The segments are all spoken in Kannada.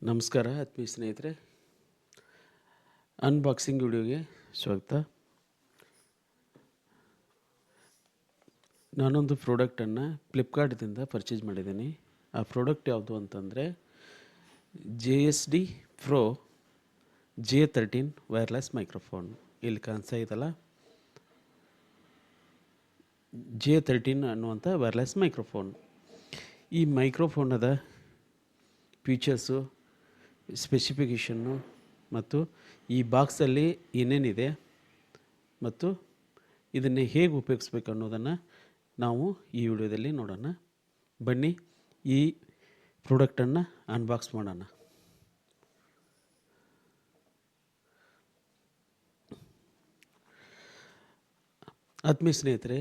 ನಮಸ್ಕಾರ ಆತ್ಮೀಯ ಸ್ನೇಹಿತರೆ, ಅನ್ಬಾಕ್ಸಿಂಗ್ ವಿಡಿಯೋಗೆ ಸ್ವಾಗತ. ನಾನೊಂದು ಪ್ರಾಡಕ್ಟನ್ನು ಫ್ಲಿಪ್ಕಾರ್ಟ್ದಿಂದ ಪರ್ಚೇಸ್ ಮಾಡಿದ್ದೀನಿ. ಆ ಪ್ರಾಡಕ್ಟ್ ಯಾವುದು ಅಂತಂದರೆ JSD Pro J13 wireless microphone. ಇಲ್ಲಿ ಕಾಣಿಸ್ತಾ ಇದಲ್ಲ, J13 ಅನ್ನುವಂಥ ವೈರ್ಲೆಸ್ ಮೈಕ್ರೋಫೋನ್. ಈ ಮೈಕ್ರೋಫೋನದ ಫೀಚರ್ಸು, ಸ್ಪೆಸಿಫಿಕೇಷನ್ನು ಮತ್ತು ಈ ಬಾಕ್ಸಲ್ಲಿ ಏನೇನಿದೆ ಮತ್ತು ಇದನ್ನು ಹೇಗೆ ಉಪಯೋಗಿಸ್ಬೇಕು ಅನ್ನೋದನ್ನು ನಾವು ಈ ವಿಡಿಯೋದಲ್ಲಿ ನೋಡೋಣ. ಬನ್ನಿ ಈ ಪ್ರಾಡಕ್ಟನ್ನು ಅನ್ಬಾಕ್ಸ್ ಮಾಡೋಣ. ಆತ್ಮೀಯ ಸ್ನೇಹಿತರೆ,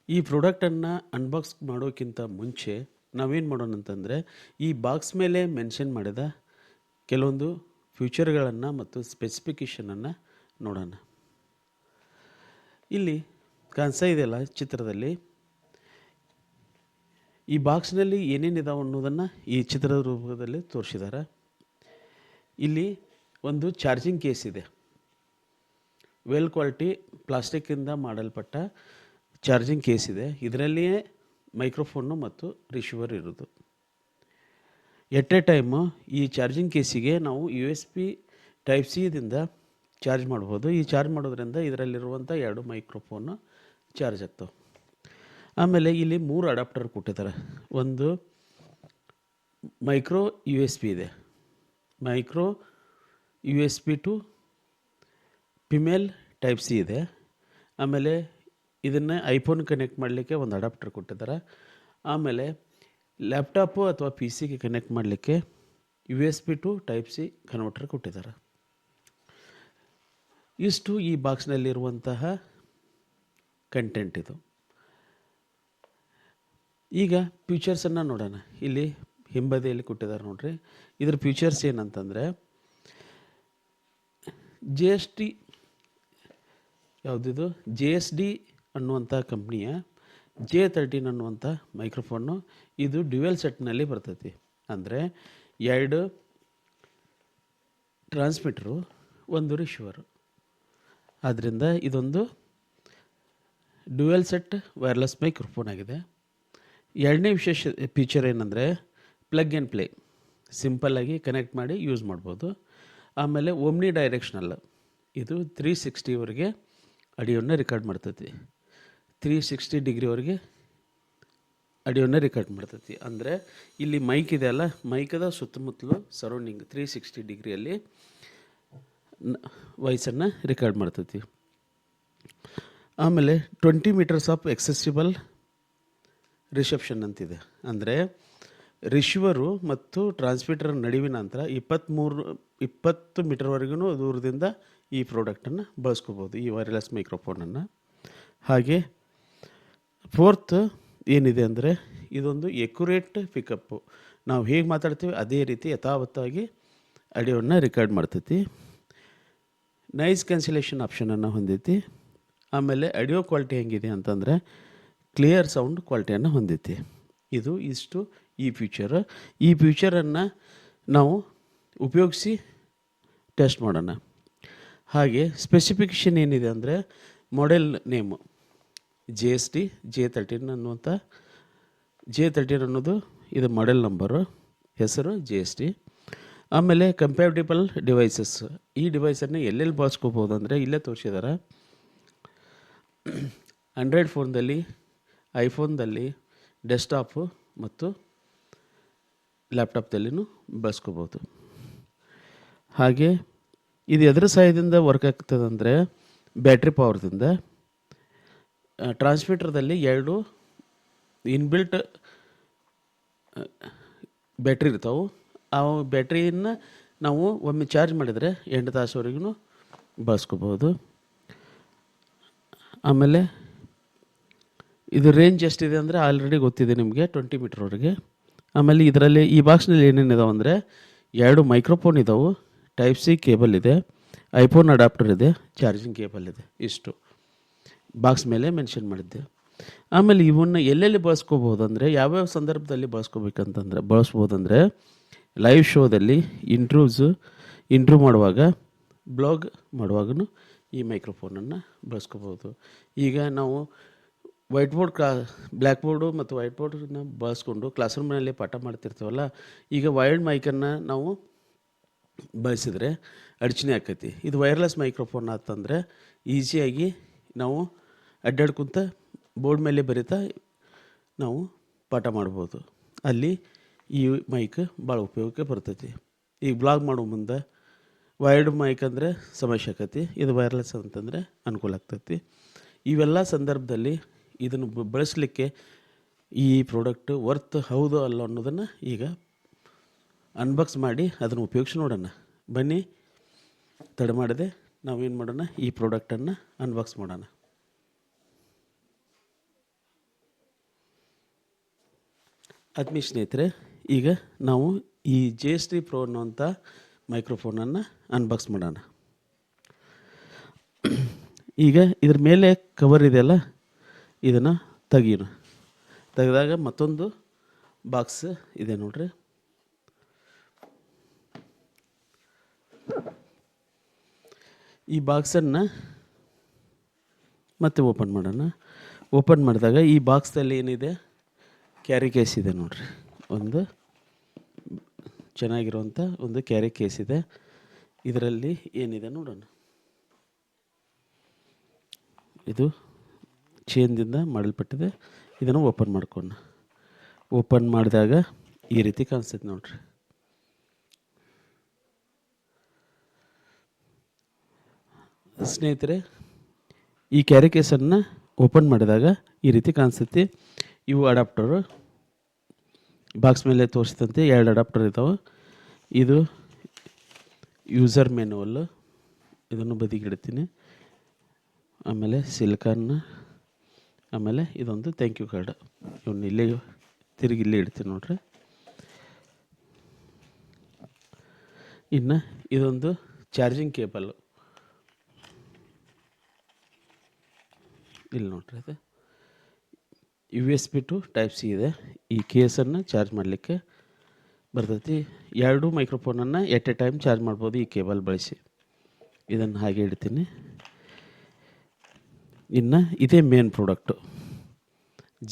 ಈ ಪ್ರಾಡಕ್ಟನ್ನು ಅನ್ಬಾಕ್ಸ್ ಮಾಡೋಕ್ಕಿಂತ ಮುಂಚೆ ನಾವೇನು ಮಾಡೋಣ ಅಂತಂದರೆ, ಈ ಬಾಕ್ಸ್ ಮೇಲೆ ಮೆನ್ಷನ್ ಮಾಡಿದ ಕೆಲವೊಂದು ಫ್ಯೂಚರ್ಗಳನ್ನು ಮತ್ತು ಸ್ಪೆಸಿಫಿಕೇಷನನ್ನು ನೋಡೋಣ. ಇಲ್ಲಿ ಕಾಣಿಸ್ತಾ ಇದೆಯಲ್ಲ ಚಿತ್ರದಲ್ಲಿ, ಈ ಬಾಕ್ಸ್ನಲ್ಲಿ ಏನೇನಿದಾವೆ ಅನ್ನೋದನ್ನು ಈ ಚಿತ್ರದ ರೂಪದಲ್ಲಿ ತೋರಿಸಿದ್ದಾರೆ. ಇಲ್ಲಿ ಒಂದು ಚಾರ್ಜಿಂಗ್ ಕೇಸ್ ಇದೆ. ವೆಲ್ ಕ್ವಾಲಿಟಿ ಪ್ಲಾಸ್ಟಿಕ್ಕಿಂದ ಮಾಡಲ್ಪಟ್ಟ ಚಾರ್ಜಿಂಗ್ ಕೇಸ್ ಇದೆ. ಇದರಲ್ಲಿಯೇ ಮೈಕ್ರೋಫೋನು ಮತ್ತು ರಿಸೀವರ್ ಇರೋದು. ಎಟ್ ಎ ಟೈಮು ಈ ಚಾರ್ಜಿಂಗ್ ಕೇಸಿಗೆ ನಾವು USB Type-C ದಿಂದ ಚಾರ್ಜ್ ಮಾಡ್ಬೋದು. ಈ ಚಾರ್ಜ್ ಮಾಡೋದ್ರಿಂದ ಇದರಲ್ಲಿರುವಂಥ 2 ಮೈಕ್ರೋಫೋನು ಚಾರ್ಜ್ ಆಗ್ತವೆ. ಆಮೇಲೆ ಇಲ್ಲಿ 3 ಅಡಾಪ್ಟರ್ ಕೊಟ್ಟಿದ್ದಾರೆ. ಒಂದು ಮೈಕ್ರೋ USB ಇದೆ, micro USB to female Type-C ಇದೆ. ಆಮೇಲೆ ಇದನ್ನು ಐಫೋನ್ ಕನೆಕ್ಟ್ ಮಾಡಲಿಕ್ಕೆ ಒಂದು ಅಡಾಪ್ಟರ್ ಕೊಟ್ಟಿದ್ದಾರೆ. ಆಮೇಲೆ ಲ್ಯಾಪ್ಟಾಪು ಅಥವಾ PCಗೆ ಕನೆಕ್ಟ್ ಮಾಡಲಿಕ್ಕೆ USB ಟು Type-C ಕನ್ವರ್ಟರ್ ಕೊಟ್ಟಿದ್ದಾರೆ. ಇಷ್ಟು ಈ ಬಾಕ್ಸ್ನಲ್ಲಿರುವಂತಹ ಕಂಟೆಂಟ್ ಇದು. ಈಗ ಫೀಚರ್ಸನ್ನು ನೋಡೋಣ. ಇಲ್ಲಿ ಹಿಂಬದಿಯಲ್ಲಿ ಕೊಟ್ಟಿದ್ದಾರೆ ನೋಡ್ರಿ. ಇದ್ರ ಫೀಚರ್ಸ್ ಏನಂತಂದರೆ, ಯಾವುದಿದು JSD ಅನ್ನುವಂಥ ಕಂಪ್ನಿಯ J13 ಅನ್ನುವಂಥ ಮೈಕ್ರೋಫೋನು. ಇದು ಡ್ಯುಯಲ್ ಸೆಟ್ನಲ್ಲಿ ಬರ್ತೈತಿ. ಅಂದರೆ 2 ಟ್ರಾನ್ಸ್ಮಿಟರು, 1 ರಿಸೀವರು. ಆದ್ದರಿಂದ ಇದೊಂದು ಡ್ಯುಯಲ್ ಸೆಟ್ ವೈರ್ಲೆಸ್ ಮೈಕ್ರೋಫೋನ್ ಆಗಿದೆ. ಎರಡನೇ ವಿಶೇಷ ಫೀಚರ್ ಏನಂದರೆ, ಪ್ಲಗ್ ಆ್ಯಂಡ್ ಪ್ಲೇ, ಸಿಂಪಲ್ಲಾಗಿ ಕನೆಕ್ಟ್ ಮಾಡಿ ಯೂಸ್ ಮಾಡ್ಬೋದು. ಆಮೇಲೆ ಓಮ್ನಿ ಡೈರೆಕ್ಷನಲ್, ಇದು 360ವರೆಗೆ ಆಡಿಯೋನ ರೆಕಾರ್ಡ್ ಮಾಡ್ತೈತಿ. 360 ಡಿಗ್ರಿವರೆಗೆ ಆಡಿಯೋನ ರೆಕಾರ್ಡ್ ಮಾಡ್ತೈತಿ. ಅಂದರೆ ಇಲ್ಲಿ ಮೈಕ್ ಇದೆ ಅಲ್ಲ, ಮೈಕದ ಸುತ್ತಮುತ್ತಲು ಸರೌಂಡಿಂಗ್ 360 ಡಿಗ್ರಿಯಲ್ಲಿ ವಾಯ್ಸನ್ನು ರೆಕಾರ್ಡ್ ಮಾಡ್ತೈತಿ. ಆಮೇಲೆ 20 ಮೀಟರ್ಸ್ ಆಫ್ ಎಕ್ಸೆಸಿಬಲ್ ರಿಸೆಪ್ಷನ್ ಅಂತಿದೆ. ಅಂದರೆ ರಿಸೀವರು ಮತ್ತು ಟ್ರಾನ್ಸ್ಮಿಟರ್ ನಡುವಿನ ಅಂತರ 20 ಮೀಟರ್ವರೆಗೂ ದೂರದಿಂದ ಈ ಪ್ರಾಡಕ್ಟನ್ನು ಬಳಸ್ಕೋಬೋದು, ಈ ವೈರ್ಲೆಸ್ ಮೈಕ್ರೋಫೋನನ್ನು. ಹಾಗೆ ಫೋರ್ತ್ ಏನಿದೆ ಅಂದರೆ, ಇದೊಂದು ಎಕ್ಯುರೇಟ್ ಪಿಕಪ್ಪು. ನಾವು ಹೇಗೆ ಮಾತಾಡ್ತೀವಿ ಅದೇ ರೀತಿ ಯಥಾವತ್ತಾಗಿ ಆಡಿಯೋನ ರೆಕಾರ್ಡ್ ಮಾಡ್ತೈತಿ. ನಾಯ್ಸ್ ಕ್ಯಾನ್ಸಲೇಷನ್ ಆಪ್ಷನನ್ನು ಹೊಂದೈತಿ. ಆಮೇಲೆ ಆಡಿಯೋ ಕ್ವಾಲಿಟಿ ಹೆಂಗಿದೆ ಅಂತಂದರೆ, ಕ್ಲಿಯರ್ ಸೌಂಡ್ ಕ್ವಾಲಿಟಿಯನ್ನು ಹೊಂದೈತಿ. ಇಷ್ಟು ಈ ಫ್ಯೂಚರನ್ನು ನಾವು ಉಪಯೋಗಿಸಿ ಟೆಸ್ಟ್ ಮಾಡೋಣ. ಹಾಗೆ ಸ್ಪೆಸಿಫಿಕೇಷನ್ ಏನಿದೆ ಅಂದರೆ, ಮಾಡೆಲ್ ನೇಮು JSD J13 ಅನ್ನುವಂಥ J13 ಅನ್ನೋದು ಇದು ಮಾಡೆಲ್ ನಂಬರು, ಹೆಸರು JSD. ಆಮೇಲೆ ಕಂಪ್ಯಾಟಿಬಲ್ ಡಿವೈಸಸ್, ಈ ಡಿವೈಸನ್ನು ಎಲ್ಲೆಲ್ಲಿ ಬಳಸ್ಕೋಬೋದು ಅಂದರೆ ಇಲ್ಲೇ ತೋರಿಸಿದ್ದಾರೆ. ಆಂಡ್ರಾಯ್ಡ್ ಫೋನ್ದಲ್ಲಿ, ಐಫೋನ್ದಲ್ಲಿ, ಡೆಸ್ಕ್ಟಾಪು ಮತ್ತು ಲ್ಯಾಪ್ಟಾಪ್ದಲ್ಲಿನೂ ಬಳಸ್ಕೋಬೋದು. ಹಾಗೆ ಇದು ಎದರ ಸಹಾಯದಿಂದ ವರ್ಕ್ ಆಗ್ತದೆ ಅಂದರೆ, ಬ್ಯಾಟ್ರಿ ಪವರ್ದಿಂದ. ಟ್ರಾನ್ಸ್ಮಿಟರ್ದಲ್ಲಿ 2 ಇನ್ಬಿಲ್ಟ್ ಬ್ಯಾಟ್ರಿ ಇರ್ತಾವೆ. ಆ ಬ್ಯಾಟ್ರಿಯನ್ನು ನಾವು ಒಮ್ಮೆ ಚಾರ್ಜ್ ಮಾಡಿದರೆ 8 ತಾಸುವರೆಗೂ ಬಳಸ್ಕೋಬೋದು. ಆಮೇಲೆ ಇದು ರೇಂಜ್ ಎಷ್ಟಿದೆ ಅಂದರೆ ಆಲ್ರೆಡಿ ಗೊತ್ತಿದೆ ನಿಮಗೆ, 20 ಮೀಟರ್ವರೆಗೆ. ಆಮೇಲೆ ಇದರಲ್ಲಿ ಈ ಬಾಕ್ಸ್ನಲ್ಲಿ ಏನೇನಿದಾವೆ ಅಂದರೆ, 2 ಮೈಕ್ರೋಫೋನ್ ಇದ್ದಾವೆ, Type-C ಕೇಬಲ್ ಇದೆ, ಐಫೋನ್ ಅಡಾಪ್ಟರ್ ಇದೆ, ಚಾರ್ಜಿಂಗ್ ಕೇಬಲ್ ಇದೆ. ಇಷ್ಟು ಬಾಕ್ಸ್ ಮೇಲೆ ಮೆನ್ಷನ್ ಮಾಡಿದ್ದೆ. ಆಮೇಲೆ ಇವನ್ನ ಎಲ್ಲೆಲ್ಲಿ ಬಳಸ್ಕೋಬೋದು ಅಂದರೆ, ಯಾವ್ಯಾವ ಸಂದರ್ಭದಲ್ಲಿ ಬಳಸ್ಬೋದಂದರೆ, ಲೈವ್ ಶೋದಲ್ಲಿ ಇಂಟ್ರ್ಯೂ ಮಾಡುವಾಗ ಬ್ಲಾಗ್ ಮಾಡುವಾಗೂ ಈ ಮೈಕ್ರೋಫೋನನ್ನು ಬಳಸ್ಕೋಬೋದು. ಈಗ ನಾವು ವೈಟ್ ಬೋರ್ಡ್ ಬ್ಲ್ಯಾಕ್ ಬೋರ್ಡು ಮತ್ತು ವೈಟ್ ಬೋರ್ಡನ್ನ ಬಳಸ್ಕೊಂಡು ಕ್ಲಾಸ್ ರೂಮ್ನಲ್ಲಿ ಪಾಠ ಮಾಡ್ತಿರ್ತೀವಲ್ಲ, ಈಗ ವೈರ್ಡ್ ಮೈಕನ್ನು ನಾವು ಬಳಸಿದರೆ ಅಡಚಣೆ ಆಕೈತಿ. ಇದು ವೈರ್ಲೆಸ್ ಮೈಕ್ರೋಫೋನ್ ಆತಂದರೆ ಈಸಿಯಾಗಿ ನಾವು ಅಡ್ಡಾಡ್ಕೊಂತ ಬೋರ್ಡ್ ಮೇಲೆ ಬರಿತಾ ನಾವು ಪಾಠ ಮಾಡ್ಬೋದು. ಅಲ್ಲಿ ಈ ಮೈಕ್ ಭಾಳ ಉಪಯೋಗಕ್ಕೆ ಬರ್ತೈತಿ. ಈಗ ಬ್ಲಾಗ್ ಮಾಡೋ ಮುಂದೆ ವೈರ್ಡ್ ಮೈಕ್ ಅಂದರೆ ಸಮಸ್ಯೆ ಆಕೈತಿ, ಇದು ವೈರ್ಲೆಸ್ ಅಂತಂದರೆ ಅನುಕೂಲ ಆಗ್ತೈತಿ. ಇವೆಲ್ಲ ಸಂದರ್ಭದಲ್ಲಿ ಇದನ್ನು ಬಳಸಲಿಕ್ಕೆ ಈ ಪ್ರಾಡಕ್ಟ್ ವರ್ತ್ ಹೌದು ಅಲ್ಲ ಅನ್ನೋದನ್ನು ಈಗ ಅನ್ಬಾಕ್ಸ್ ಮಾಡಿ ಅದನ್ನು ಉಪಯೋಗಿಸಿ ನೋಡೋಣ. ಬನ್ನಿ, ತಡ ಮಾಡದೆ ನಾವೇನು ಮಾಡೋಣ, ಈ ಪ್ರಾಡಕ್ಟನ್ನು ಅನ್ಬಾಕ್ಸ್ ಮಾಡೋಣ. ಆತ್ಮೀಯ ಸ್ನೇಹಿತರೆ, ಈಗ ನಾವು ಈ JST Pro ಅನ್ನುವಂಥ ಮೈಕ್ರೋಫೋನನ್ನು ಅನ್ಬಾಕ್ಸ್ ಮಾಡೋಣ. ಈಗ ಇದ್ರ ಮೇಲೆ ಕವರ್ ಇದೆಯಲ್ಲ, ಇದನ್ನು ತೆಗೆದಾಗ ಮತ್ತೊಂದು ಬಾಕ್ಸ್ ಇದೆ ನೋಡ್ರಿ. ಈ ಬಾಕ್ಸನ್ನು ಮತ್ತೆ ಓಪನ್ ಮಾಡೋಣ. ಓಪನ್ ಮಾಡಿದಾಗ ಈ ಬಾಕ್ಸ್ದಲ್ಲಿ ಏನಿದೆ, ಕ್ಯಾರಿ ಕೇಸ್ ಇದೆ ನೋಡ್ರಿ. ಒಂದು ಚೆನ್ನಾಗಿರುವಂಥ ಒಂದು ಕ್ಯಾರಿ ಕೇಸ್ ಇದೆ. ಇದರಲ್ಲಿ ಏನಿದೆ ನೋಡೋಣ. ಇದು ಚೇನ್ದಿಂದ ಮಾಡಲ್ಪಟ್ಟಿದೆ. ಇದನ್ನು ಓಪನ್ ಮಾಡ್ಕೊಂಡು ಓಪನ್ ಮಾಡಿದಾಗ ಈ ರೀತಿ ಕಾಣಿಸ್ತೈತೆ ನೋಡ್ರಿ. ಸ್ನೇಹಿತರೆ, ಈ ಕ್ಯಾರಿ ಕೇಸನ್ನು ಓಪನ್ ಮಾಡಿದಾಗ ಈ ರೀತಿ ಕಾಣಿಸ್ತೈತಿ. ಇವು ಅಡಾಪ್ಟರು ಬಾಕ್ಸ್ ಮೇಲೆ ತೋರಿಸ್ತಂತೆ 2 ಅಡಾಪ್ಟರ್ ಇದ್ದಾವೆ. ಇದು ಯೂಸರ್ ಮ್ಯಾನುವಲ್ಲು, ಇದನ್ನು ಬದಿಗಿಡ್ತೀನಿ. ಆಮೇಲೆ ಸಿಲಿಕಾನ್, ಆಮೇಲೆ ಇದೊಂದು ಥ್ಯಾಂಕ್ ಯು ಕಾರ್ಡ್. ಇವನ್ನ ಇಲ್ಲೇ ತಿರುಗಿ ಇಲ್ಲೇ ಇಡ್ತೀನಿ ನೋಡ್ರಿ. ಇನ್ನು ಇದೊಂದು ಚಾರ್ಜಿಂಗ್ ಕೇಬಲ್ಲು ಇಲ್ಲಿ ನೋಡ್ರಿ. ಅದು USB to Type-C ಇದೆ. ಈ ಕೇಸನ್ನು ಚಾರ್ಜ್ ಮಾಡಲಿಕ್ಕೆ ಬರ್ತೈತಿ. 2 ಮೈಕ್ರೋಫೋನನ್ನು ಎಟ್ ಎ ಟೈಮ್ ಚಾರ್ಜ್ ಮಾಡ್ಬೋದು ಈ ಕೇಬಲ್ ಬಳಸಿ. ಇದನ್ನು ಹಾಗೆ ಇಡ್ತೀನಿ. ಇನ್ನು ಇದೇ ಮೇನ್ ಪ್ರಾಡಕ್ಟು,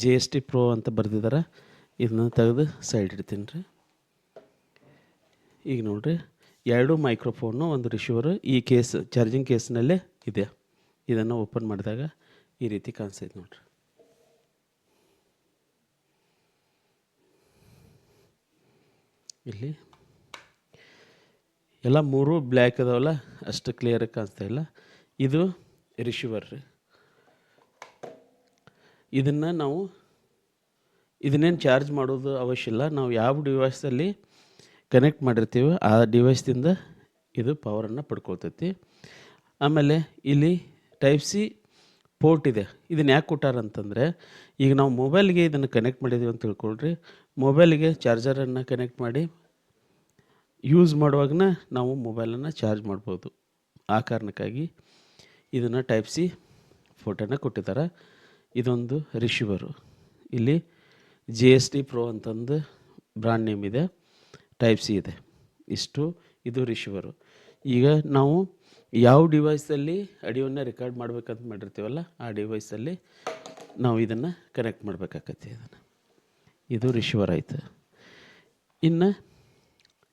JST Pro ಅಂತ ಬರೆದಿದ್ದಾರೆ. ಇದನ್ನ ತೆಗೆದು ಸೈಡ್ ಇಡ್ತೀನಿ ರೀ. ಈಗ ನೋಡಿರಿ, 2 ಮೈಕ್ರೋಫೋನು, ಒಂದು ರಿಸೀವರು ಈ ಕೇಸ್ ಚಾರ್ಜಿಂಗ್ ಕೇಸ್ನಲ್ಲೇ ಇದೆ. ಇದನ್ನು ಓಪನ್ ಮಾಡಿದಾಗ ಈ ರೀತಿ ಕಾಣಿಸ್ತೈತೆ ನೋಡ್ರಿ. ಇಲ್ಲಿ ಎಲ್ಲ 3 ಬ್ಲ್ಯಾಕ್ ಅದಾವಲ್ಲ, ಅಷ್ಟು ಕ್ಲಿಯರಾಗಿ ಕಾಣಿಸ್ತಾ ಇಲ್ಲ. ಇದು ರಿಸೀವರ್ ರೀ. ಇದನ್ನೇನು ಚಾರ್ಜ್ ಮಾಡೋದು ಅವಶ್ಯ ಇಲ್ಲ. ನಾವು ಯಾವ ಡಿವೈಸಲ್ಲಿ ಕನೆಕ್ಟ್ ಮಾಡಿರ್ತೀವಿ ಆ ಡಿವೈಸ್ದಿಂದ ಇದು ಪವರನ್ನು ಪಡ್ಕೊಳ್ತೈತಿ. ಆಮೇಲೆ ಇಲ್ಲಿ Type-C ಪೋರ್ಟ್ ಇದೆ. ಇದನ್ನು ಯಾಕೆ ಕೊಟ್ಟಾರಂತಂದರೆ, ಈಗ ನಾವು ಮೊಬೈಲ್ಗೆ ಇದನ್ನು ಕನೆಕ್ಟ್ ಮಾಡಿದ್ದೀವಿ ಅಂತ ತಿಳ್ಕೊಳ್ರಿ. ಮೊಬೈಲಿಗೆ ಚಾರ್ಜರನ್ನು ಕನೆಕ್ಟ್ ಮಾಡಿ ಯೂಸ್ ಮಾಡುವಾಗ ನಾವು ಮೊಬೈಲನ್ನು ಚಾರ್ಜ್ ಮಾಡ್ಬೋದು. ಆ ಕಾರಣಕ್ಕಾಗಿ ಇದನ್ನು Type-C ಪೋರ್ಟನ್ನು ಕೊಟ್ಟಿದ್ದಾರೆ. ಇದೊಂದು ರಿಸೀವರು. ಇಲ್ಲಿ JST Pro ಅಂತಂದು ಬ್ರ್ಯಾಂಡ್ ನೇಮ್ ಇದೆ, Type-C ಇದೆ. ಇದು ರಿಸೀವರು. ಈಗ ನಾವು ಯಾವ ಡಿವೈಸಲ್ಲಿ ಆಡಿಯೋನ ರೆಕಾರ್ಡ್ ಮಾಡ್ಬೇಕಂತ ಮಾಡಿರ್ತೀವಲ್ಲ ಆ ಡಿವೈಸಲ್ಲಿ ನಾವು ಇದನ್ನು ಕನೆಕ್ಟ್ ಮಾಡಬೇಕಾಗತ್ತೆ. ಇದು ರಿಸೀವರ್ ಆಯಿತು. ಇನ್ನು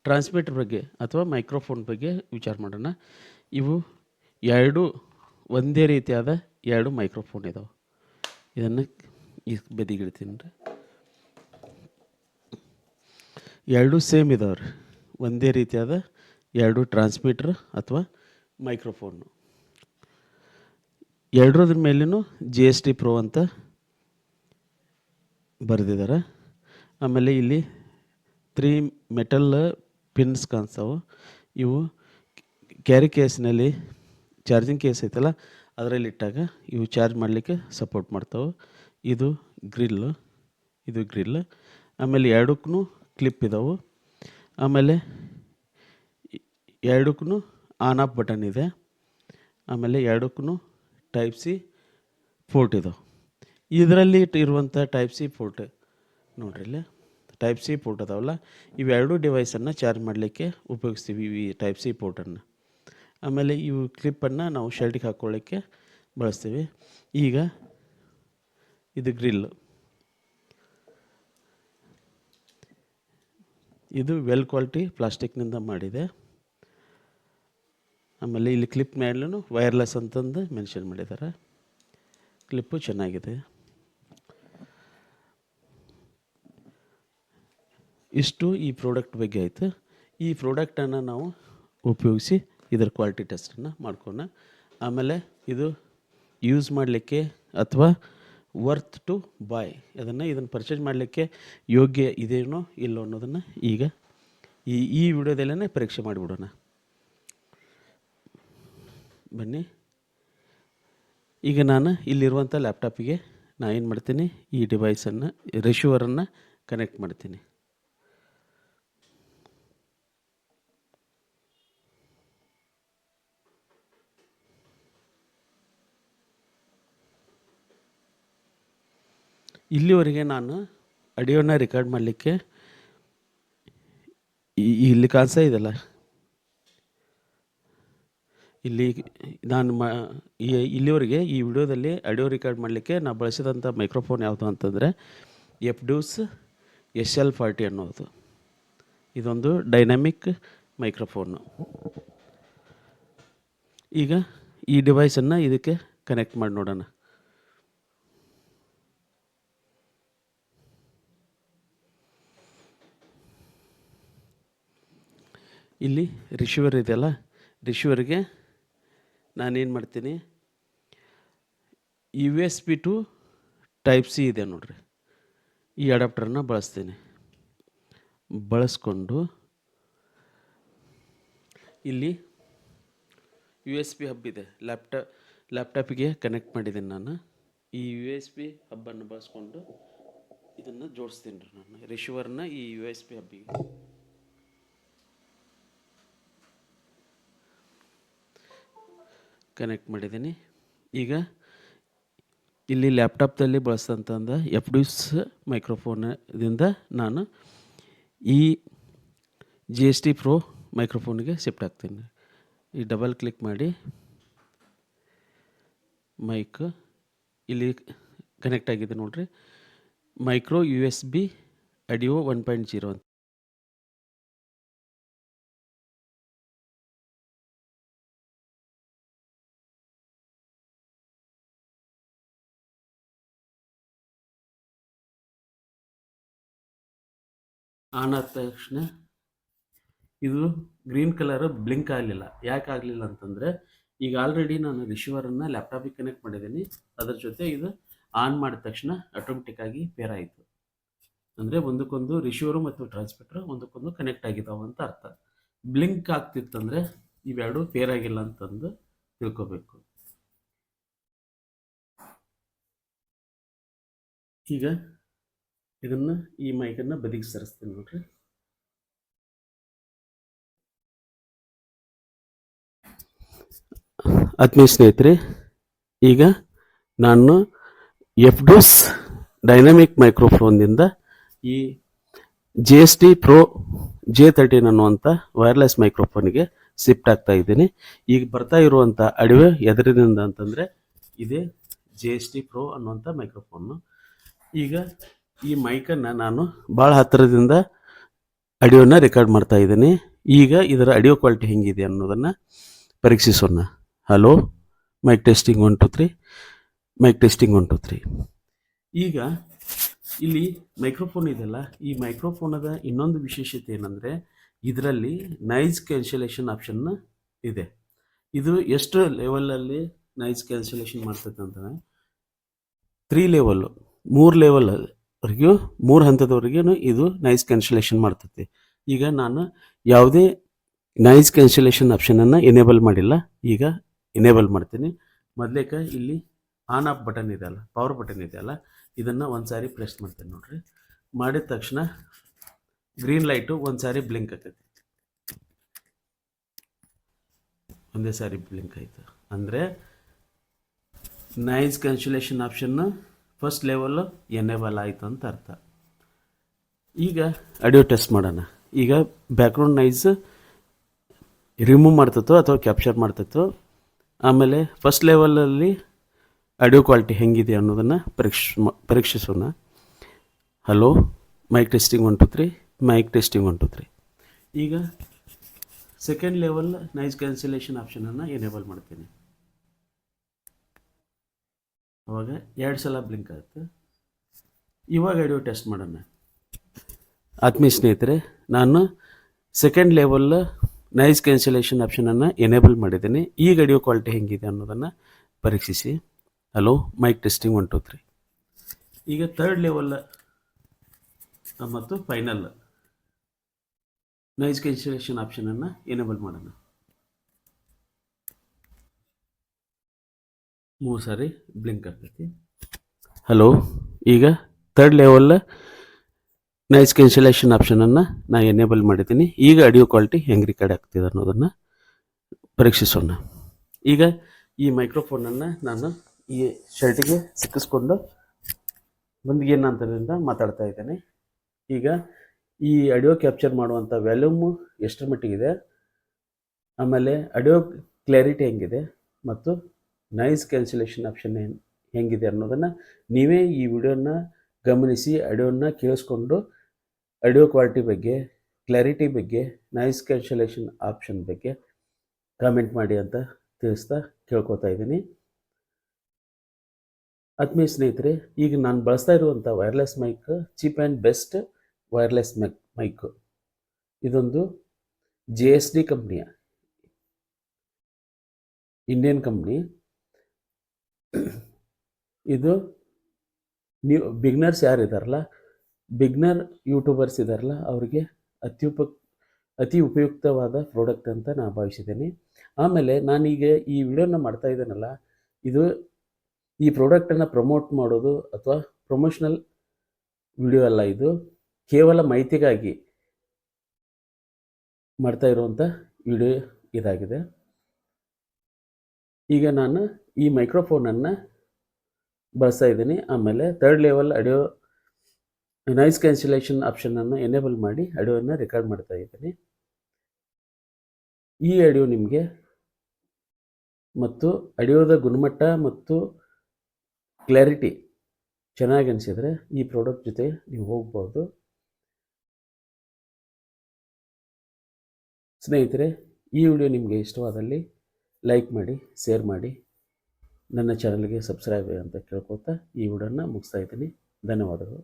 ಟ್ರಾನ್ಸ್ಮಿಟರ್ ಬಗ್ಗೆ ಅಥವಾ ಮೈಕ್ರೋಫೋನ್ ಬಗ್ಗೆ ವಿಚಾರ ಮಾಡೋಣ. ಇವು 2 ಒಂದೇ ರೀತಿಯಾದ 2 ಮೈಕ್ರೋಫೋನ್ ಇದಾವೆ. ಇದನ್ನು ಈ ಬದಿಗಿಡ್ತೀನಿ ರೀ. 2 ಸೇಮ್ ಇದಾವೆ ರೀ. ಒಂದೇ ರೀತಿಯಾದ 2 ಟ್ರಾನ್ಸ್ಮಿಟರ್ ಅಥವಾ ಮೈಕ್ರೋಫೋನು. 2ರ ಮೇಲೂ JST Pro ಅಂತ ಬರೆದಿದ್ದಾರೆ. ಆಮೇಲೆ ಇಲ್ಲಿ 3 ಮೆಟಲ್ ಪಿನ್ಸ್ ಕಾಣಿಸ್ತಾವೆ. ಇವು ಕ್ಯಾರಿ ಕೇಸ್ನಲ್ಲಿ ಚಾರ್ಜಿಂಗ್ ಕೇಸ್ ಐತಲ್ಲ ಅದರಲ್ಲಿ ಇಟ್ಟಾಗ ಇವು ಚಾರ್ಜ್ ಮಾಡಲಿಕ್ಕೆ ಸಪೋರ್ಟ್ ಮಾಡ್ತಾವೆ. ಇದು ಗ್ರಿಲ್. ಆಮೇಲೆ 2ಕ್ಕೂ ಕ್ಲಿಪ್ ಇದಾವೆ. ಆಮೇಲೆ 2ಕ್ಕೂ ಆನ್ ಆಫ್ ಬಟನ್ ಇದೆ. ಆಮೇಲೆ 2ಕ್ಕೂ Type-C ಪೋರ್ಟ್ ಇದಾವೆ. ಇದರಲ್ಲಿ ಇರುವಂಥ Type-C ಪೋರ್ಟ್ ನೋಡ್ರಿ, ಇಲ್ಲೇ ಟೈಪ್ ಸಿ ಪೋರ್ಟ್ ಅದಾವಲ್ಲ, ಇವೆರಡೂ ಡಿವೈಸನ್ನು ಚಾರ್ಜ್ ಮಾಡಲಿಕ್ಕೆ ಉಪಯೋಗಿಸ್ತೀವಿ ಈ ಟೈಪ್ ಸಿ ಪೋರ್ಟನ್ನು. ಆಮೇಲೆ ಇವು ಕ್ಲಿಪ್ಪನ್ನು ನಾವು ಶರ್ಟಿಗೆ ಹಾಕ್ಕೊಳ್ಳಿಕ್ಕೆ ಬಳಸ್ತೀವಿ. ಈಗ ಇದು ಗ್ರಿಲ್, ಇದು ವೆಲ್ ಕ್ವಾಲಿಟಿ ಪ್ಲಾಸ್ಟಿಕ್ನಿಂದ ಮಾಡಿದೆ. ಆಮೇಲೆ ಇಲ್ಲಿ ಕ್ಲಿಪ್ ಮೇಲೂ ವೈರ್ಲೆಸ್ ಅಂತಂದು ಮೆನ್ಷನ್ ಮಾಡಿದ್ದಾರೆ. ಕ್ಲಿಪ್ಪು ಚೆನ್ನಾಗಿದೆ. ಇಷ್ಟು ಈ ಪ್ರಾಡಕ್ಟ್ ಬಗ್ಗೆ ಆಯಿತು. ಈ ಪ್ರಾಡಕ್ಟನ್ನು ನಾವು ಉಪಯೋಗಿಸಿ ಇದರ ಕ್ವಾಲಿಟಿ ಟೆಸ್ಟನ್ನು ಮಾಡ್ಕೋಣ. ಆಮೇಲೆ ಇದು ಯೂಸ್ ಮಾಡಲಿಕ್ಕೆ ಅಥವಾ ವರ್ತ್ ಟು ಬಾಯ್, ಇದನ್ನು ಪರ್ಚೇಸ್ ಮಾಡಲಿಕ್ಕೆ ಯೋಗ್ಯ ಇದೇನೋ ಇಲ್ಲೋ ಅನ್ನೋದನ್ನು ಈಗ ಈ ವಿಡಿಯೋದಲ್ಲೇ ಪರೀಕ್ಷೆ ಮಾಡಿಬಿಡೋಣ. ಬನ್ನಿ. ಈಗ ನಾನು ಇಲ್ಲಿರುವಂಥ ಲ್ಯಾಪ್ಟಾಪಿಗೆ ಏನು ಮಾಡ್ತೀನಿ, ಈ ಡಿವೈಸನ್ನು ರಿಸೀವರನ್ನು ಕನೆಕ್ಟ್ ಮಾಡ್ತೀನಿ. ಇಲ್ಲಿವರೆಗೆ ನಾನು ಆಡಿಯೋನ ರೆಕಾರ್ಡ್ ಮಾಡಲಿಕ್ಕೆ ಇಲ್ಲಿ ಕಾಣಿಸ್ತಾ ಇದೆಯಲ್ಲ, ಇಲ್ಲಿ ನಾನು ಇಲ್ಲಿವರೆಗೆ ಈ ವಿಡಿಯೋದಲ್ಲಿ ಆಡಿಯೋ ರೆಕಾರ್ಡ್ ಮಾಡಲಿಕ್ಕೆ ನಾನು ಬಳಸಿದಂಥ ಮೈಕ್ರೋಫೋನ್ ಯಾವುದು ಅಂತಂದರೆ ಎಫ್ಡ್ಯೂಸ್ SL40 ಅನ್ನೋದು. ಇದೊಂದು ಡೈನಾಮಿಕ್ ಮೈಕ್ರೋಫೋನು. ಈಗ ಈ ಡಿವೈಸನ್ನು ಇದಕ್ಕೆ ಕನೆಕ್ಟ್ ಮಾಡಿ ನೋಡೋಣ. ಇಲ್ಲಿ ರಿಸೀವರ್ ಇದೆಯಲ್ಲ, ರಿಸೀವರ್ಗೆ ನಾನೇನು ಮಾಡ್ತೀನಿ, USB ಟು ಟೈಪ್ ಸಿ ಇದೆ ನೋಡ್ರಿ, ಈ ಅಡಾಪ್ಟರನ್ನು ಬಳಸ್ಕೊಂಡು ಇಲ್ಲಿ USB ಹಬ್ ಇದೆ, ಲ್ಯಾಪ್ಟಾಪಿಗೆ ಕನೆಕ್ಟ್ ಮಾಡಿದ್ದೀನಿ ನಾನು. ಈ USB ಹಬ್ಬನ್ನು ಬಳಸ್ಕೊಂಡು ಇದನ್ನು ಜೋಡಿಸ್ತೀನಿ ರೀ ನಾನು, ರಿಸೀವರ್ನ ಈ USB ಹಬ್ಬಿಗೆ ಕನೆಕ್ಟ್ ಮಾಡಿದ್ದೀನಿ. ಈಗ ಇಲ್ಲಿ ಲ್ಯಾಪ್ಟಾಪ್ದಲ್ಲಿ ಬಳಸ್ತಂತಂದ ಎಫ್ಡ್ಯೂಸ್ ಮೈಕ್ರೋಫೋನದಿಂದ ನಾನು ಈ GST Pro ಮೈಕ್ರೋಫೋನಿಗೆ ಶಿಫ್ಟ್ ಆಗ್ತೀನಿ. ಈ ಡಬಲ್ ಕ್ಲಿಕ್ ಮಾಡಿ ಮೈಕ್ ಇಲ್ಲಿ ಕನೆಕ್ಟ್ ಆಗಿದೆ ನೋಡ್ರಿ, ಮೈಕ್ರೋ USB ಆಡಿಯೋ 1.0 ಅಂತ. ಆನ್ ಆದ ತಕ್ಷಣ ಇದು ಗ್ರೀನ್ ಕಲರ್ ಬ್ಲಿಂಕ್ ಆಗಲಿಲ್ಲ. ಯಾಕೆ ಆಗಲಿಲ್ಲ ಅಂತಂದರೆ ಈಗ ಆಲ್ರೆಡಿ ನಾನು ರಿಸೀವರನ್ನು ಲ್ಯಾಪ್ಟಾಪಿಗೆ ಕನೆಕ್ಟ್ ಮಾಡಿದ್ದೀನಿ, ಅದರ ಜೊತೆ ಇದು ಆನ್ ಮಾಡಿದ ತಕ್ಷಣ ಆಟೋಮೆಟಿಕ್ಕಾಗಿ ಪೇರ್ ಆಯಿತು. ಅಂದರೆ ಒಂದಕ್ಕೊಂದು ರಿಸೀವರು ಮತ್ತು ಟ್ರಾನ್ಸ್ಮಿಟರ್ ಒಂದಕ್ಕೊಂದು ಕನೆಕ್ಟ್ ಆಗಿದ್ದಾವೆ ಅಂತ ಅರ್ಥ. ಬ್ಲಿಂಕ್ ಆಗ್ತಿತ್ತಂದರೆ ಇವೆರಡು ಪೇರ್ ಆಗಿಲ್ಲ ಅಂತಂದು ತಿಳ್ಕೊಬೇಕು. ಈಗ ಇದನ್ನು ಈ ಮೈಕನ್ನು ಬದಿಗೆ ಸರಿಸ್ತೀನಿ ನೋಡ್ರಿ. ಆತ್ಮೀಯ ಸ್ನೇಹಿತರೆ, ಈಗ ನಾನು ಎಫ್ಡ್ಯೂಸ್ ಡೈನಾಮಿಕ್ ಮೈಕ್ರೋಫೋನ್ದಿಂದ ಈ GST Pro J13 ಅನ್ನುವಂಥ ವೈರ್ಲೆಸ್ ಮೈಕ್ರೋಫೋನಿಗೆ ಶಿಫ್ಟ್ ಆಗ್ತಾ ಇದ್ದೀನಿ. ಈಗ ಬರ್ತಾ ಇರುವಂಥ ಆಡಿಯೋ ಎದರಿಂದ ಅಂತಂದರೆ ಇದೇ GST Pro ಅನ್ನುವಂಥ ಮೈಕ್ರೋಫೋನು. ಈಗ ಈ ಮೈಕನ್ನು ನಾನು ಭಾಳ ಹತ್ತಿರದಿಂದ ಆಡಿಯೋನ ರೆಕಾರ್ಡ್ ಮಾಡ್ತಾ ಇದ್ದೀನಿ. ಈಗ ಇದರ ಆಡಿಯೋ ಕ್ವಾಲಿಟಿ ಹೆಂಗಿದೆ ಅನ್ನೋದನ್ನು ಪರೀಕ್ಷಿಸೋಣ. Hello, mic testing 1 2 3, mic testing 1 2 3. ಈಗ ಇಲ್ಲಿ ಮೈಕ್ರೋಫೋನ್ ಇದೆಯಲ್ಲ, ಈ ಮೈಕ್ರೋಫೋನದ ಇನ್ನೊಂದು ವಿಶೇಷತೆ ಏನಂದರೆ ಇದರಲ್ಲಿ ನಾಯ್ಸ್ ಕ್ಯಾನ್ಸಲೇಷನ್ ಆಪ್ಷನ್ ಇದೆ. ಇದು ಎಷ್ಟು ಲೆವೆಲಲ್ಲಿ ನಾಯ್ಸ್ ಕ್ಯಾನ್ಸಲೇಷನ್ ಮಾಡ್ತೈತೆ ಅಂತಂದರೆ 3 ಲೆವೆಲ್ಲು, 3 ಲೆವೆಲ್ವರೆಗೂ 3 ಹಂತದವರೆಗೂ ಇದು ನಾಯ್ಸ್ ಕ್ಯಾನ್ಸಲೇಷನ್ ಮಾಡ್ತೈತಿ. ಈಗ ನಾನು ಯಾವುದೇ ನಾಯ್ಸ್ ಕ್ಯಾನ್ಸಲೇಷನ್ ಆಪ್ಷನನ್ನು ಎನೇಬಲ್ ಮಾಡಿಲ್ಲ, ಈಗ ಎನೇಬಲ್ ಮಾಡ್ತೀನಿ. ಮೊದಲೇಕ ಇಲ್ಲಿ ಆನ್ ಆಫ್ ಬಟನ್ ಇದೆಯಲ್ಲ, ಪವರ್ ಬಟನ್ ಇದೆಯಲ್ಲ, ಇದನ್ನು ಒಂದು ಸಾರಿ ಪ್ರೆಸ್ ಮಾಡ್ತೀನಿ ನೋಡ್ರಿ. ಮಾಡಿದ ತಕ್ಷಣ ಗ್ರೀನ್ ಲೈಟು ಒಂದು ಸಾರಿ ಬ್ಲಿಂಕ್ ಆಗ್ತೈತಿ, ಒಂದೇ ಸಾರಿ ಬ್ಲಿಂಕ್ ಆಯಿತು ಅಂದರೆ noise cancellation option first level enable ಆಯಿತು ಅಂತ ಅರ್ಥ. ಈಗ ಆಡಿಯೋ ಟೆಸ್ಟ್ ಮಾಡೋಣ. ಈಗ ಬ್ಯಾಕ್ಗ್ರೌಂಡ್ ನಾಯ್ಸ್ ರಿಮೂವ್ ಮಾಡ್ತಿತ್ತು ಅಥವಾ ಕ್ಯಾಪ್ಚರ್ ಮಾಡ್ತಿತ್ತು. ಆಮೇಲೆ ಫಸ್ಟ್ ಲೆವೆಲಲ್ಲಿ ಆಡಿಯೋ ಕ್ವಾಲಿಟಿ ಹೆಂಗಿದೆ ಅನ್ನೋದನ್ನು ಪರೀಕ್ಷಿಸೋಣ. Hello, mic testing 1 2 3, mic testing 1 2 3. ಈಗ ಸೆಕೆಂಡ್ ಲೆವೆಲ್ ನಾಯ್ಸ್ ಕ್ಯಾನ್ಸಲೇಷನ್ ಆಪ್ಷನನ್ನು ಎನೇಬಲ್ ಮಾಡ್ತೀನಿ. ಅವಾಗ 2 ಸಲ ಬ್ಲಿಂಕ್ ಆಗುತ್ತೆ. ಇವಾಗ ಆಡಿಯೋ ಟೆಸ್ಟ್ ಮಾಡೋಣ. ಆತ್ಮೀಯ ಸ್ನೇಹಿತರೆ, ನಾನು ಸೆಕೆಂಡ್ ಲೆವೆಲ್ ನಾಯ್ಸ್ ಕ್ಯಾನ್ಸಲೇಷನ್ ಆಪ್ಷನನ್ನು ಎನೇಬಲ್ ಮಾಡಿದ್ದೀನಿ. ಈಗ ಆಡಿಯೋ ಕ್ವಾಲಿಟಿ ಹೆಂಗಿದೆ ಅನ್ನೋದನ್ನು ಪರೀಕ್ಷಿಸಿ. Hello, mic testing 1 2 3. ಈಗ ಥರ್ಡ್ ಲೆವೆಲ್ ಮತ್ತು ಫೈನಲ್ ನಾಯ್ಸ್ ಕ್ಯಾನ್ಸಲೇಷನ್ ಆಪ್ಷನನ್ನು ಎನೇಬಲ್ ಮಾಡೋಣ. 3 ಸಾರಿ ಬ್ಲಿಂಕ್ ಆಗ್ತೈತಿ. ಹಲೋ, ಈಗ ಥರ್ಡ್ ಲೆವೆಲ್ ನಾಯ್ಸ್ ಕ್ಯಾನ್ಸಲೇಷನ್ ಆಪ್ಷನನ್ನು ನಾನು ಎನೇಬಲ್ ಮಾಡಿದ್ದೀನಿ. ಈಗ ಆಡಿಯೋ ಕ್ವಾಲಿಟಿ ಹೆಂಗೆ ರೆಕಾರ್ಡ್ ಆಗ್ತಿದೆ ಅನ್ನೋದನ್ನು ಪರೀಕ್ಷಿಸೋಣ. ಈಗ ಈ ಮೈಕ್ರೋಫೋನನ್ನು ನಾನು ಈ ಶರ್ಟಿಗೆ ಸಿಕ್ಕಿಸ್ಕೊಂಡು ಬಂದಿಗೇನು ಅಂತರಿಂದ ಮಾತಾಡ್ತಾ ಇದ್ದೇನೆ. ಈಗ ಈ ಆಡಿಯೋ ಕ್ಯಾಪ್ಚರ್ ಮಾಡುವಂಥ ವ್ಯಾಲ್ಯೂಮು ಎಷ್ಟರ ಮಟ್ಟಿಗಿದೆ, ಆಮೇಲೆ ಆಡಿಯೋ ಕ್ಲಾರಿಟಿ ಹೆಂಗಿದೆ ಮತ್ತು ನಾಯ್ಸ್ ಕ್ಯಾನ್ಸಲೇಷನ್ ಆಪ್ಷನ್ ಹೆಂಗಿದೆ ಅನ್ನೋದನ್ನು ನೀವೇ ಈ ವಿಡಿಯೋನ ಗಮನಿಸಿ ಆಡಿಯೋನ ಕೇಳಿಸ್ಕೊಂಡು ಆಡಿಯೋ ಕ್ವಾಲಿಟಿ ಬಗ್ಗೆ, ಕ್ಲಾರಿಟಿ ಬಗ್ಗೆ, ನಾಯ್ಸ್ ಕ್ಯಾನ್ಸಲೇಷನ್ ಆಪ್ಷನ್ ಬಗ್ಗೆ ಕಾಮೆಂಟ್ ಮಾಡಿ ಅಂತ ತಿಳಿಸ್ತಾ ಕೇಳ್ಕೊತಾ ಇದ್ದೀನಿ. ಆತ್ಮೀಯ ಸ್ನೇಹಿತರೆ, ಈಗ ನಾನು ಬಳಸ್ತಾ ಇರುವಂಥ wireless mic cheap and best wireless mic. ಇದೊಂದು JSD ಕಂಪ್ನಿಯ ಇಂಡಿಯನ್ ಕಂಪ್ನಿ. ಇದು ನೀವು ಬಿಗ್ನರ್ಸ್ ಯಾರಿದಾರಲ್ಲ, ಬಿಗ್ನರ್ ಯೂಟ್ಯೂಬರ್ಸ್ ಇದ್ದಾರಲ್ಲ, ಅವರಿಗೆ ಅತಿ ಉಪಯುಕ್ತವಾದ ಪ್ರಾಡಕ್ಟ್ ಅಂತ ನಾನು ಭಾವಿಸಿದ್ದೀನಿ. ಆಮೇಲೆ ನಾನೀಗ ಈ ವಿಡಿಯೋನ ಮಾಡ್ತಾ ಇದ್ದೇನಲ್ಲ, ಈ ಪ್ರಾಡಕ್ಟನ್ನು ಪ್ರಮೋಟ್ ಮಾಡೋದು ಅಥವಾ ಪ್ರಮೋಷನಲ್ ವಿಡಿಯೋ ಅಲ್ಲ, ಇದು ಕೇವಲ ಮಾಹಿತಿಗಾಗಿ ಮಾಡ್ತಾ ಇರುವಂಥ ವಿಡಿಯೋ ಇದಾಗಿದೆ. ಈಗ ನಾನು ಈ ಮೈಕ್ರೋಫೋನನ್ನು ಬಳಸ್ತಾ ಇದ್ದೀನಿ. ಆಮೇಲೆ third level audio noise cancellation ಆಪ್ಷನನ್ನು ಎನೇಬಲ್ ಮಾಡಿ ಆಡಿಯೋನ ರೆಕಾರ್ಡ್ ಮಾಡ್ತಾ ಇದ್ದೀನಿ. ಈ ಆಡಿಯೋ ನಿಮಗೆ ಮತ್ತು ಆಡಿಯೋದ ಗುಣಮಟ್ಟ ಮತ್ತು ಕ್ಲಾರಿಟಿ ಚೆನ್ನಾಗಿ ಅನಿಸಿದರೆ ಈ ಪ್ರಾಡಕ್ಟ್ ಜೊತೆ ನೀವು ಹೋಗ್ಬೋದು. ಸ್ನೇಹಿತರೆ, ಈ ವಿಡಿಯೋ ನಿಮಗೆ ಇಷ್ಟವಾದಲ್ಲಿ ಲೈಕ್ ಮಾಡಿ, ಶೇರ್ ಮಾಡಿ, ನನ್ನ ಚಾನಲ್ಗೆ ಸಬ್ಸ್ಕ್ರೈಬ್ ಅಂತ ಕೇಳ್ಕೊತಾ ಈ ವಿಡಿಯೋನ ಮುಗಿಸ್ತಾ ಇದ್ದೀನಿ. ಧನ್ಯವಾದಗಳು.